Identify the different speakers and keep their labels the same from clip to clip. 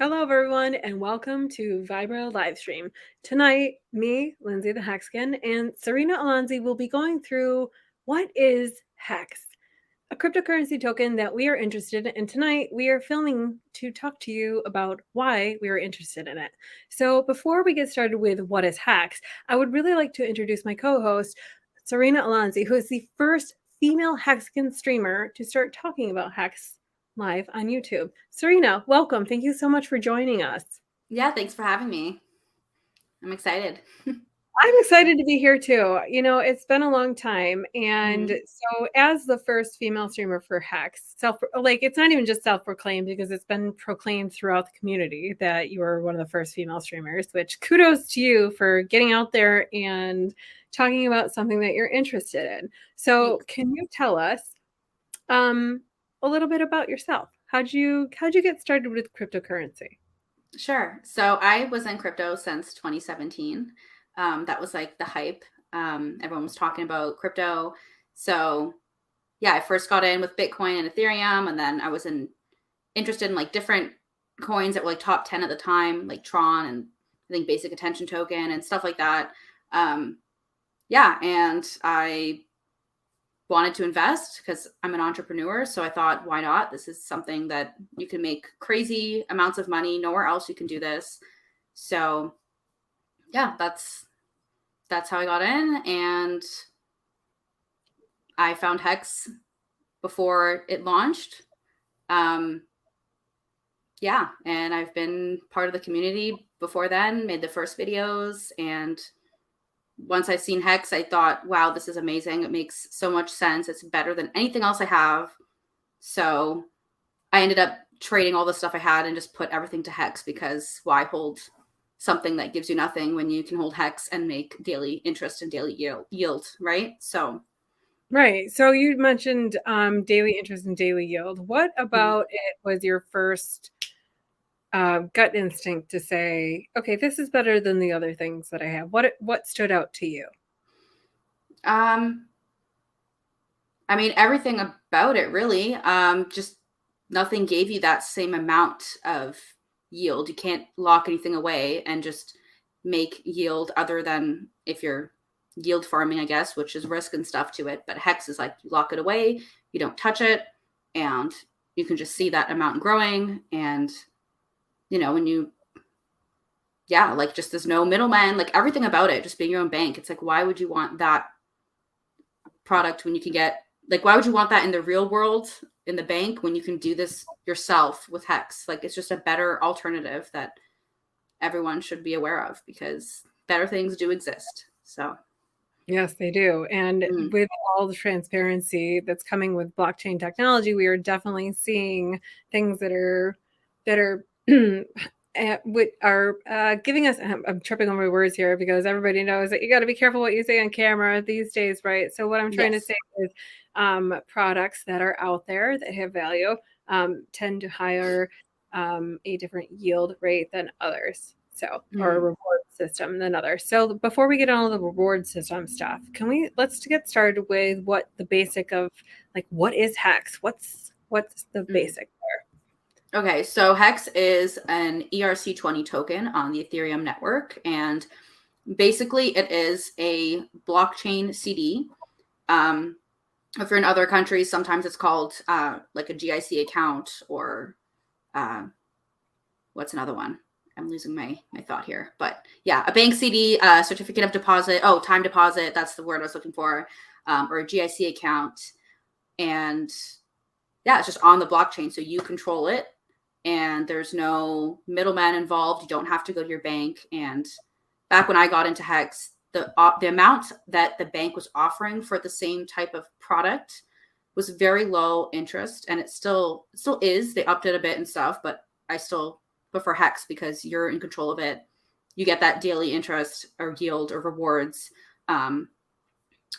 Speaker 1: Hello, everyone, and welcome to Vibro Livestream. Tonight, me, Lindsay the Hexkin, and Serena Alonzi will be going through what is HEX, a cryptocurrency token that we are interested in. And tonight, we are filming to talk to you about why we are interested in it. So before we get started with what is HEX, I would really like to introduce my co-host, Serena Alonzi, who is the first female Hexkin streamer to start talking about HEX live on YouTube. Serena, welcome. Thank you so much for joining us.
Speaker 2: Yeah, thanks for having me. I'm excited.
Speaker 1: I'm excited to be here too. You know, it's been a long time. And so, as the first female streamer for HEX, it's not even just self proclaimed because it's been proclaimed throughout the community that you are one of the first female streamers, which kudos to you for getting out there and talking about something that you're interested in. So,
Speaker 2: Thanks.
Speaker 1: can you tell us a little bit about yourself? How'd you get started with cryptocurrency?
Speaker 2: Sure. So I was in crypto since 2017. That was like the hype. Everyone was talking about crypto. So yeah, I first got in with Bitcoin and Ethereum, and then I was interested in like different coins that were like top 10 at the time, like Tron and I think Basic Attention Token and stuff like that. Yeah, and I wanted to invest because I'm an entrepreneur. So I thought, why not? This is something that you can make crazy amounts of money. Nowhere else you can do this. So yeah, that's how I got in. And I found HEX before it launched. Yeah, and I've been part of the community before then, made the first videos, and once I've seen HEX, I thought, wow, this is amazing. It makes so much sense. It's better than anything else I have. So I ended up trading all the stuff I had and just put everything to HEX because why hold something that gives you nothing when you can hold HEX and make daily interest and daily yield, right? So
Speaker 1: Right. So you mentioned daily interest and daily yield. What about it was your first gut instinct to say, okay, this is better than the other things that I have? What stood out to you?
Speaker 2: I mean, everything about it really. Just nothing gave you that same amount of yield. You can't lock anything away and just make yield other than if you're yield farming, I guess, which is risk and stuff to it. But HEX is like you lock it away, you don't touch it, and you can just see that amount growing. And when you like just there's no middleman, like everything about it, just being your own bank. It's like, why would you want that product when you can get like, why would you want that in the real world in the bank when you can do this yourself with HEX? Like, it's just a better alternative that everyone should be aware of because better things do exist. So
Speaker 1: Yes, they do. And with all the transparency that's coming with blockchain technology, we are definitely seeing things that are giving us. I'm tripping over my words here because everybody knows that you got to be careful what you say on camera these days, right? So what I'm trying to say is products that are out there that have value tend to hire a different yield rate than others. So, or a reward system than others. So before we get on all the reward system stuff, let's get started with what the basic of like what is HEX? What's the basic there?
Speaker 2: Okay, so HEX is an ERC20 token on the Ethereum network, and basically it is a blockchain CD. If you're in other countries, sometimes it's called like a GIC account or what's another one? I'm losing my thought here, but yeah, a bank CD, certificate of deposit. Oh, time deposit. That's the word I was looking for, or a GIC account. And yeah, it's just on the blockchain. So you control it and there's no middleman involved. You don't have to go to your bank. And back when I got into HEX, the amount that the bank was offering for the same type of product was very low interest. And it still is. They upped it a bit and stuff, but I still prefer HEX because you're in control of it. You get that daily interest or yield or rewards. And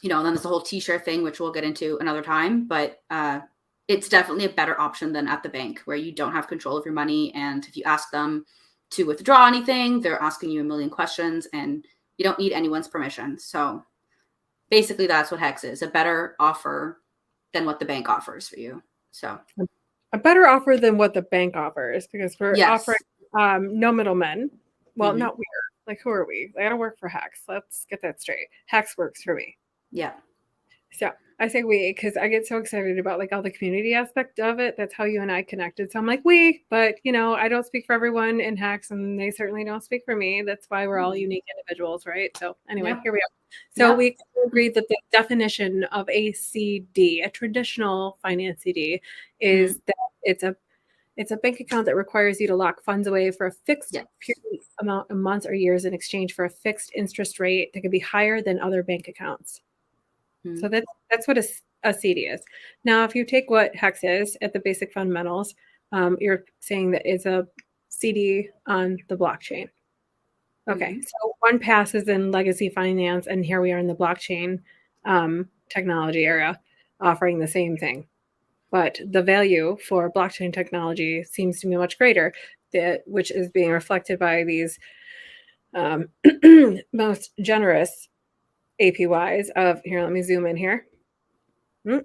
Speaker 2: then there's the whole t-shirt thing, which we'll get into another time, but it's definitely a better option than at the bank where you don't have control of your money. And if you ask them to withdraw anything, they're asking you a million questions and you don't need anyone's permission. So basically that's what HEX is, a better offer than what the bank offers for you. So
Speaker 1: a better offer than what the bank offers because we're offering no middlemen. Well,
Speaker 2: Mm-hmm.
Speaker 1: not weird. Like, who are we? I gotta work for HEX. Let's get that straight. HEX works for me.
Speaker 2: Yeah.
Speaker 1: So I say we because I get so excited about like all the community aspect of it. That's how you and I connected. So I'm like we, but I don't speak for everyone in HEX, and they certainly don't speak for me. That's why we're all unique individuals, right? So anyway,
Speaker 2: Yep.
Speaker 1: here we are. So
Speaker 2: Yep.
Speaker 1: we agreed that the definition of a CD, a traditional finance CD,
Speaker 2: Mm-hmm.
Speaker 1: is that it's a bank account that requires you to lock funds away for a fixed
Speaker 2: Yes.
Speaker 1: period amount of months or years in exchange for a fixed interest rate that can be higher than other bank accounts.
Speaker 2: Mm-hmm.
Speaker 1: So that's what a CD is. Now, if you take what HEX is at the basic fundamentals, you're saying that it's a CD on the blockchain. Okay,
Speaker 2: Mm-hmm.
Speaker 1: so one passes in legacy finance, and here we are in the blockchain technology era, offering the same thing. But the value for blockchain technology seems to be much greater, which is being reflected by these um, most generous APYs of here. Let me zoom in here. Come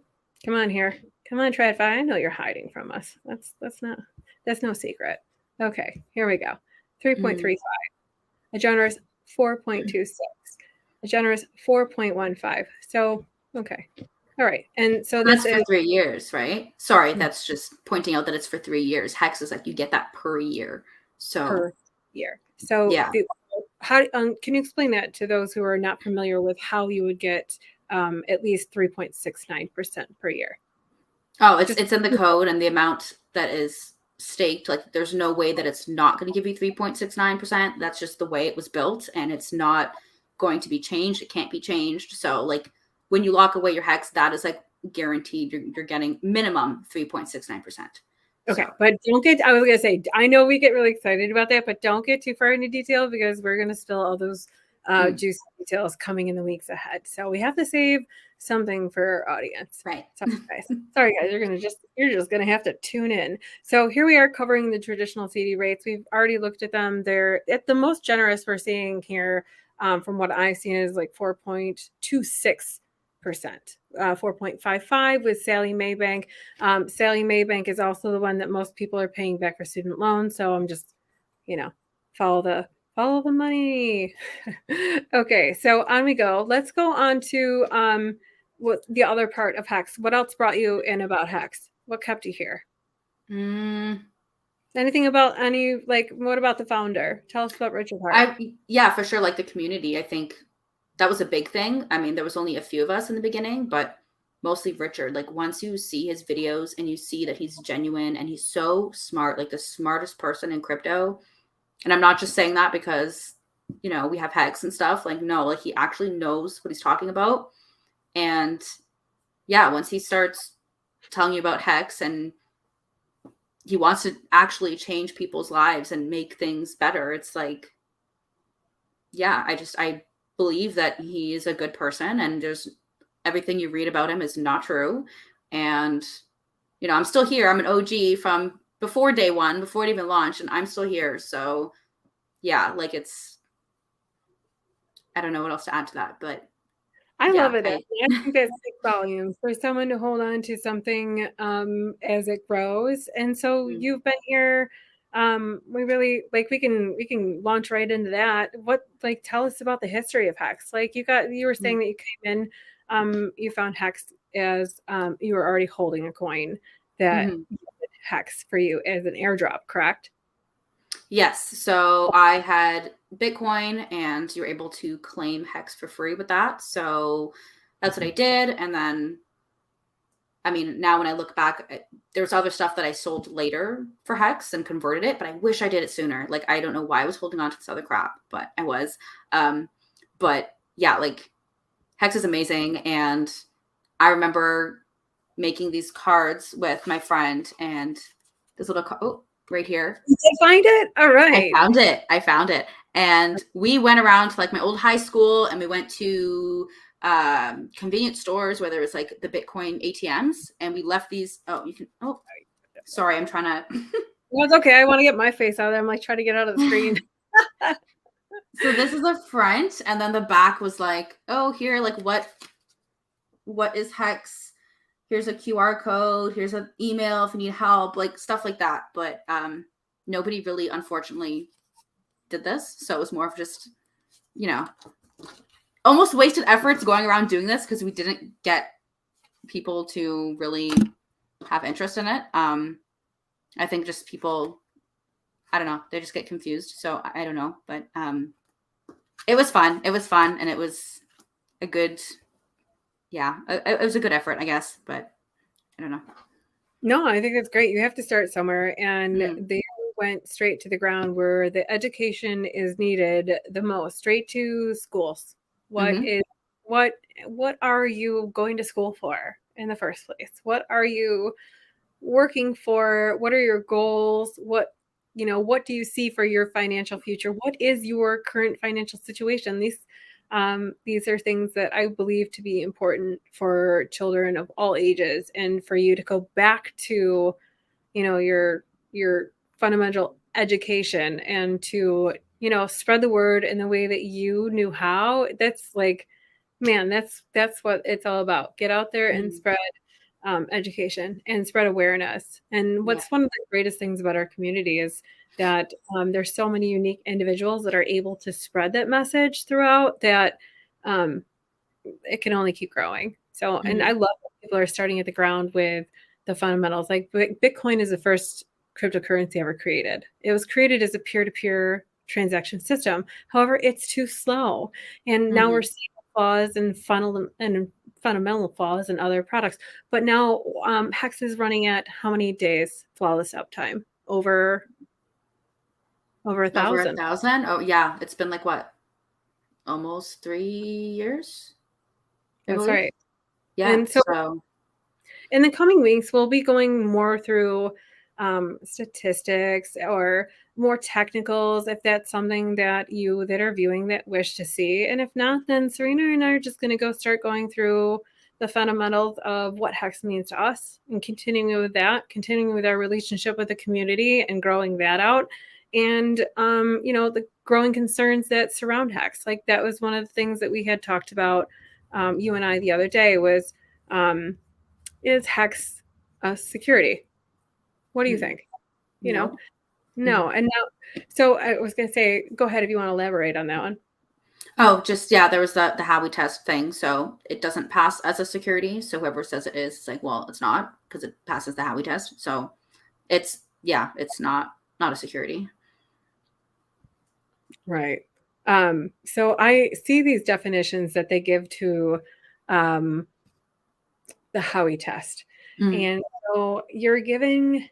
Speaker 1: on here. Come on, TradFi. I know you're hiding from us. That's no secret. Okay, here we go. 3.35. A generous 4.26. A generous 4.15. So, okay. All right. And so this
Speaker 2: That's for
Speaker 1: is
Speaker 2: 3 years, right? Sorry, that's just pointing out that it's for 3 years. HEX is like you get that per year. So
Speaker 1: per year. So,
Speaker 2: yeah.
Speaker 1: how can you explain that to those who are not familiar with how you would get at least 3.69% per year?
Speaker 2: Oh, it's
Speaker 1: Just
Speaker 2: it's in the code and the amount that is staked. Like there's no way that it's not going to give you 3.69%. That's just the way it was built and it's not going to be changed. It can't be changed. So like when you lock away your HEX, that is like guaranteed you're getting minimum 3.69%.
Speaker 1: okay,
Speaker 2: So
Speaker 1: but don't get. I was gonna say, I know we get really excited about that, but don't get too far into detail because we're gonna spill all those juicy details coming in the weeks ahead. So we have to save something for our audience.
Speaker 2: right.
Speaker 1: Sorry guys, you're just gonna have to tune in. So here we are covering the traditional CD rates. We've already looked at them. They're at the most generous we're seeing here, from what I've seen, is like 4.26%, 4.55 with Sallie Mae Bank. Sallie Mae Bank is also the one that most people are paying back for student loans. So I'm just, you know, follow the money. Okay, so on we go. Let's go on to what the other part of HEX. What else brought you in about HEX? What kept you here?
Speaker 2: Mm,
Speaker 1: Anything about what about the founder? Tell us about Richard Hart.
Speaker 2: yeah, for sure. Like the community, I think that was a big thing. I mean, there was only a few of us in the beginning, but mostly Richard. Like once you see his videos and you see that he's genuine and he's so smart, like the smartest person in crypto. And I'm not just saying that because, we have HEX and stuff. Like, no, like he actually knows what he's talking about. And yeah, once he starts telling you about HEX and he wants to actually change people's lives and make things better, it's like, yeah, I believe that he is a good person and there's everything you read about him is not true. And, I'm still here. I'm an OG from before day one, before it even launched, and I'm still here. So yeah, like I don't know what else to add to that, but
Speaker 1: I
Speaker 2: yeah,
Speaker 1: love it. I think that speaks volumes for someone to hold on to something as it grows. And so
Speaker 2: mm,
Speaker 1: you've been here. We really we can launch right into that. Tell us about the history of HEX. Like you were saying
Speaker 2: mm,
Speaker 1: that you came in, you found HEX as you were already holding a coin that
Speaker 2: mhm.
Speaker 1: HEX for you as an airdrop, correct?
Speaker 2: Yes. So I had Bitcoin and you were able to claim HEX for free with that. So that's what I did. And then, I mean, now when I look back, there's other stuff that I sold later for HEX and converted it, but I wish I did it sooner. Like, I don't know why I was holding on to this other crap, but I was. Um, but yeah, like HEX is amazing. And I remember making these cards with my friend and this little, right here.
Speaker 1: You did find it? All right.
Speaker 2: I found it. And we went around to like my old high school and we went to convenience stores where there was like the Bitcoin ATMs and we left these. Sorry, I'm trying to.
Speaker 1: Well, it's okay. I want to get my face out of there. I'm like trying to get out of the screen.
Speaker 2: So this is the front and then the back was like, oh, here, like what is HEX? Here's a QR code. Here's an email if you need help, like stuff like that. But nobody really, unfortunately, did this. So it was more of just, almost wasted efforts going around doing this because we didn't get people to really have interest in it. I think just people, I don't know, they just get confused. So I don't know, but it was fun. It was fun, and it was a good, it was a good effort, I guess, but I don't know.
Speaker 1: No, I think that's great. You have to start somewhere, and they went straight to the ground where the education is needed the most, straight to schools. What are you going to school for in the first place? What are you working for? What are your goals? What do you see for your financial future? What is your current financial situation? These are things that I believe to be important for children of all ages, and for you to go back to, your fundamental education, and to, spread the word in the way that you knew how. That's like, man, that's what it's all about. Get out there and spread education and spread awareness. And what's one of the greatest things about our community is that there's so many unique individuals that are able to spread that message throughout, that it can only keep growing. So, and I love that people are starting at the ground with the fundamentals. Like Bitcoin is the first cryptocurrency ever created. It was created as a peer-to-peer transaction system. However, it's too slow. And now we're seeing flaws and fundamental flaws in other products. But now HEX is running at how many days flawless uptime? Over 1,000.
Speaker 2: Over 1,000? Oh yeah, it's been like what? Almost 3 years?
Speaker 1: That's right.
Speaker 2: Yeah.
Speaker 1: And so in the coming weeks, we'll be going more through statistics or more technicals, if that's something that you that are viewing that wish to see. And if not, then Serena and I are just going to start going through the fundamentals of what HEX means to us, and continuing with our relationship with the community and growing that out. And the growing concerns that surround HEX. Like, that was one of the things that we had talked about, you and I, the other day, was is HEX security? What do you think? No. And now, so I was going to say, go ahead if you want to elaborate on that one.
Speaker 2: Oh, just, there was the Howey test thing. So it doesn't pass as a security. So whoever says it is, it's like, well, it's not, because it passes the Howey test. So it's not a security.
Speaker 1: Right. So I see these definitions that they give to the Howey test. And so you're giving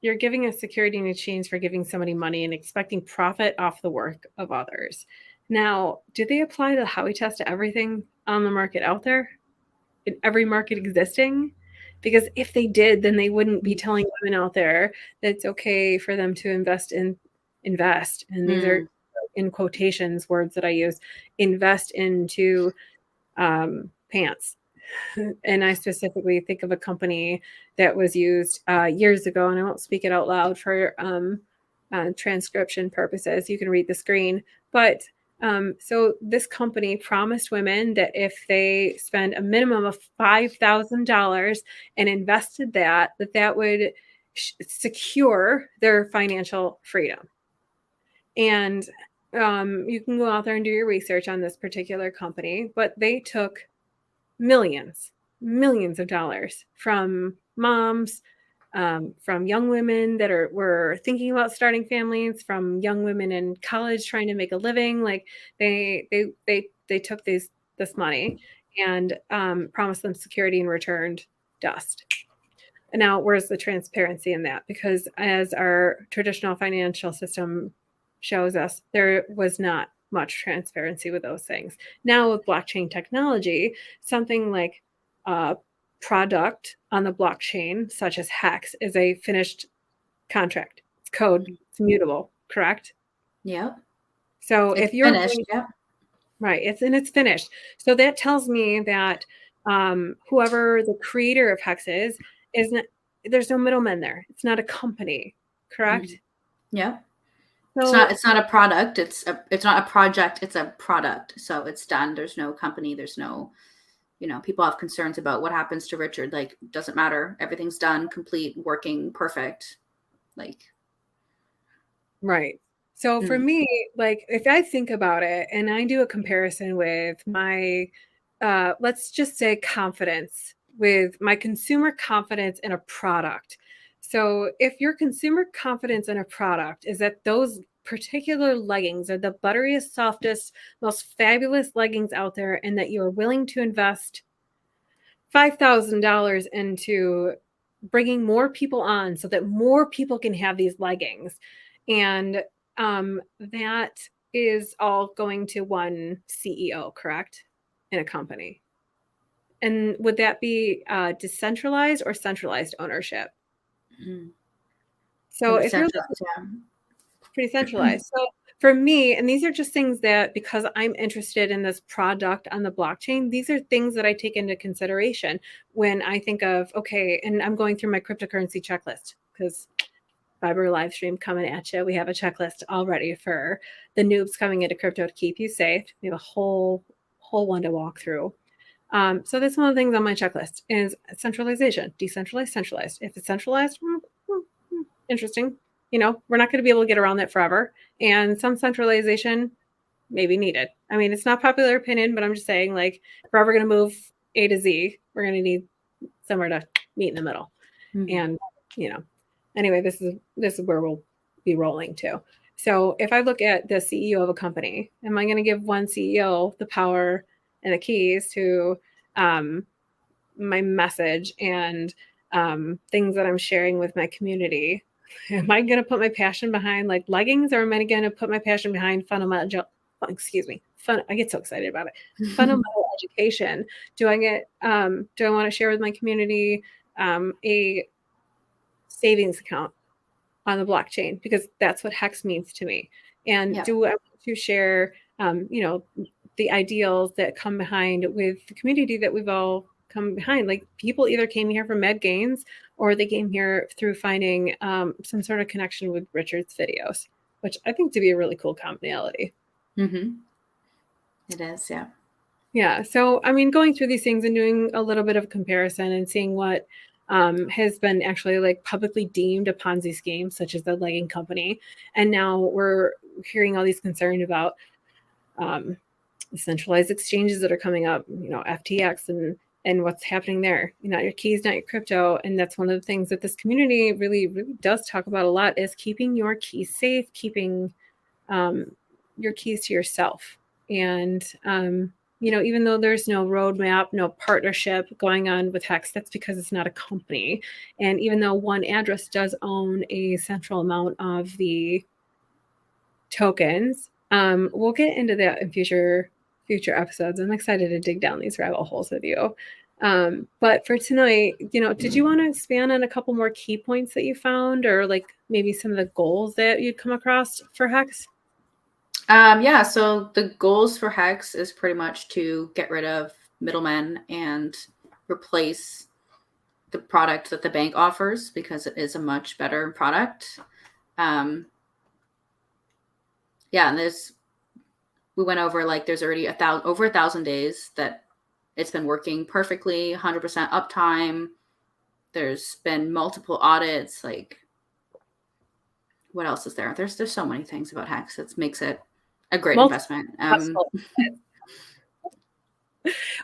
Speaker 1: a security in exchange for giving somebody money and expecting profit off the work of others. Now, do they apply the Howey test to everything on the market out there? In every market existing? Because if they did, then they wouldn't be telling women out there that it's okay for them to invest. And these are in quotations words that I use, invest into pants. And I specifically think of a company that was used years ago, and I won't speak it out loud for transcription purposes. You can read the screen. But so this company promised women that if they spend a minimum of $5,000 and invested that would secure their financial freedom. And you can go out there and do your research on this particular company, but they took millions of dollars from moms, from young women that were thinking about starting families, from young women in college trying to make a living. Like, they took this money and promised them security and returned dust. And now, where's the transparency in that? Because as our traditional financial system shows us, there was not much transparency with those things. Now, with blockchain technology, something like a product on the blockchain, such as HEX, is a finished contract. It's code. It's mutable, correct?
Speaker 2: Yeah.
Speaker 1: So
Speaker 2: it's
Speaker 1: if you're
Speaker 2: finished,
Speaker 1: right, it's finished. So that tells me that whoever the creator of HEX is not, there's no middleman there. It's not a company, correct?
Speaker 2: Yeah.
Speaker 1: So
Speaker 2: it's not a product. It's not a project. It's a product. So it's done. There's no company. There's no, people have concerns about what happens to Richard. Like, doesn't matter. Everything's done, complete, working, perfect. Like,
Speaker 1: Right. So for
Speaker 2: Mm.
Speaker 1: me, like if I think about it and I do a comparison with my, let's just say confidence, with my consumer confidence in a product. So if your consumer confidence in a product is that those particular leggings are the butteriest, softest, most fabulous leggings out there, and that you're willing to invest $5,000 into bringing more people on so that more people can have these leggings. And that is all going to one CEO, correct? In a company. And would that be decentralized or centralized ownership?
Speaker 2: Mm.
Speaker 1: So
Speaker 2: Pretty
Speaker 1: if you're
Speaker 2: centralized,
Speaker 1: pretty
Speaker 2: yeah.
Speaker 1: centralized. So for me, and these are just things that because I'm interested in this product on the blockchain, these are things that I take into consideration when I think of, okay, and I'm going through my cryptocurrency checklist because Viber live stream coming at you. We have a checklist already for the noobs coming into crypto to keep you safe. We have a whole one to walk through. So that's one of the things on my checklist is centralization, decentralized, centralized. If it's centralized, interesting. You know, we're not going to be able to get around that forever. And some centralization may be needed. I mean, it's not popular opinion, but I'm just saying, like, if we're ever going to move A to Z, we're going to need somewhere to meet in the middle.
Speaker 2: Mhm.
Speaker 1: And, you know, anyway, this is where we'll be rolling to. So if I look at the CEO of a company, am I going to give one CEO the power and the keys to my message and things that I'm sharing with my community? Am I going to put my passion behind like leggings, or am I going to put my passion behind fundamental? Excuse me, fun. I get so excited about it. Fundamental education. Do I get? Do I want to share with my community a savings account on the blockchain, because that's what HEX means to me? And
Speaker 2: Yeah.
Speaker 1: do I want to share, the ideals that come behind with the community that we've all come behind? Like people either came here for med gains or they came here through finding some sort of connection with Richard's videos, which I think to be a really cool commonality.
Speaker 2: Mm-hmm. It is, yeah.
Speaker 1: Yeah. So, I mean, going through these things and doing a little bit of comparison and seeing what has been actually like publicly deemed a Ponzi scheme, such as the legging company. And now we're hearing all these concerns about um, centralized exchanges that are coming up, FTX and what's happening there. Not your keys, not your crypto. And that's one of the things that this community really, really does talk about a lot is keeping your keys safe, keeping um, your keys to yourself. And, even though there's no roadmap, no partnership going on with HEX, that's because it's not a company. And even though one address does own a central amount of the tokens, we'll get into that in future episodes. I'm excited to dig down these rabbit holes with you. But for tonight, did you want to expand on a couple more key points that you found, or like maybe some of the goals that you'd come across for HEX?
Speaker 2: Yeah, so the goals for HEX is pretty much to get rid of middlemen and replace the product that the bank offers because it is a much better product. Yeah, and we went over like there's already over 1,000 days that it's been working perfectly, 100% uptime. There's been multiple audits. Like, what else is there? There's so many things about HEX that makes it a great
Speaker 1: Multiple
Speaker 2: investment.
Speaker 1: successful,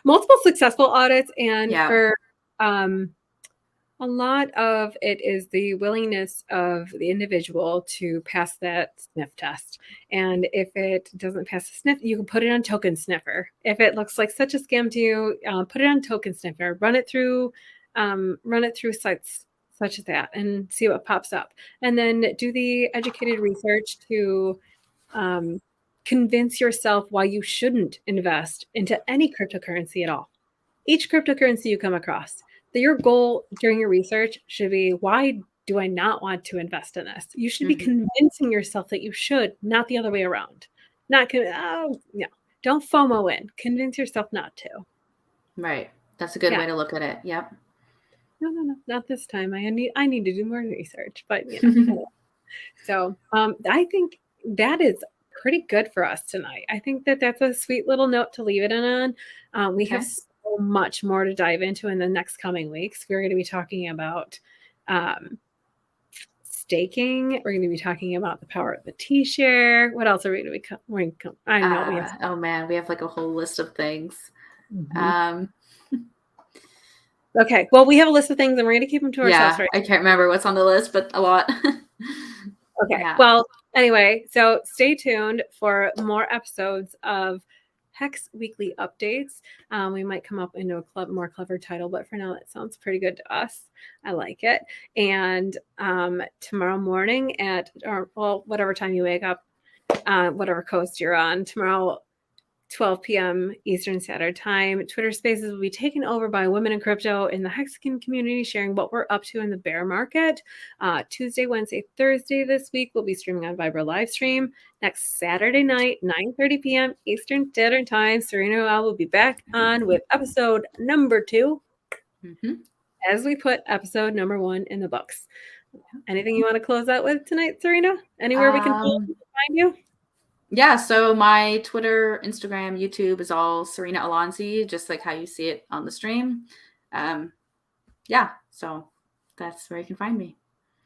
Speaker 1: multiple successful audits, and
Speaker 2: Yeah.
Speaker 1: for a lot of it is the willingness of the individual to pass that sniff test. And if it doesn't pass the sniff, you can put it on Token Sniffer. If it looks like such a scam to you, put it on Token Sniffer. Run it through sites such as that and see what pops up. And then do the educated research to convince yourself why you shouldn't invest into any cryptocurrency at all. Each cryptocurrency you come across, that your goal during your research should be, why do I not want to invest in this? You should be
Speaker 2: Mm-hmm.
Speaker 1: convincing yourself that you should, not the other way around. No, don't FOMO in. Convince yourself not to.
Speaker 2: Right. That's a good
Speaker 1: Yeah.
Speaker 2: way to look at it. Yep.
Speaker 1: No, not this time. I need to do more research, but So I think that is pretty good for us tonight. I think that that's a sweet little note to leave it in on. We have
Speaker 2: Okay.
Speaker 1: so much more to dive into in the next coming weeks. We're going to be talking about staking. We're going to be talking about the power of the T-share. What else are we going to be? I know we have.
Speaker 2: Oh man, we have like a whole list of things.
Speaker 1: Okay, well, we have a list of things, and we're going to keep them to ourselves,
Speaker 2: Yeah,
Speaker 1: right?
Speaker 2: I can't remember what's on the list, but a lot.
Speaker 1: Okay.
Speaker 2: Yeah.
Speaker 1: Well, anyway, so stay tuned for more episodes of HEX weekly updates. We might come up into a more clever title, but for now, that sounds pretty good to us. I like it. And tomorrow morning whatever time you wake up, whatever coast you're on, tomorrow 12 p.m. Eastern Standard Time. Twitter Spaces will be taken over by women in crypto in the Hexagon community, sharing what we're up to in the bear market. Tuesday, Wednesday, Thursday this week, we'll be streaming on Vibra Livestream. Next Saturday night, 9:30 p.m. Eastern Standard Time, Serena and I will be back on with episode number 2 as we put episode number 1 in the books. Anything you want to close out with tonight, Serena? Anywhere we can find you?
Speaker 2: Yeah, so my Twitter, Instagram, YouTube is all Serena Alonzi, just like how you see it on the stream. Yeah, so that's where you can find me.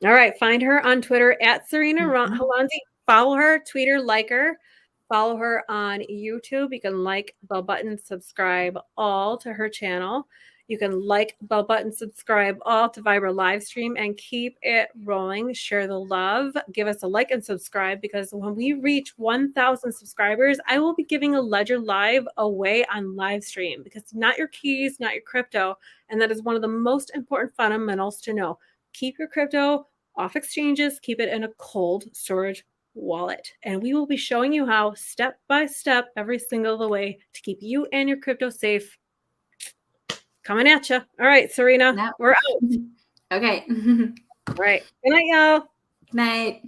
Speaker 1: All right, find her on Twitter at Serena Alonzi. Follow her, tweet her, like her. Follow her on YouTube. You can like, bell button, subscribe all to her channel. You can like, bell button, subscribe all to Vibra Livestream and keep it rolling. Share the love. Give us a like and subscribe because when we reach 1,000 subscribers, I will be giving a Ledger Live away on Livestream because not your keys, not your crypto. And that is one of the most important fundamentals to know. Keep your crypto off exchanges. Keep it in a cold storage wallet. And we will be showing you how step by step, every single way to keep you and your crypto safe. Coming at you. All right, Serena, we're out.
Speaker 2: Okay.
Speaker 1: All right. Good night, y'all.
Speaker 2: Good night.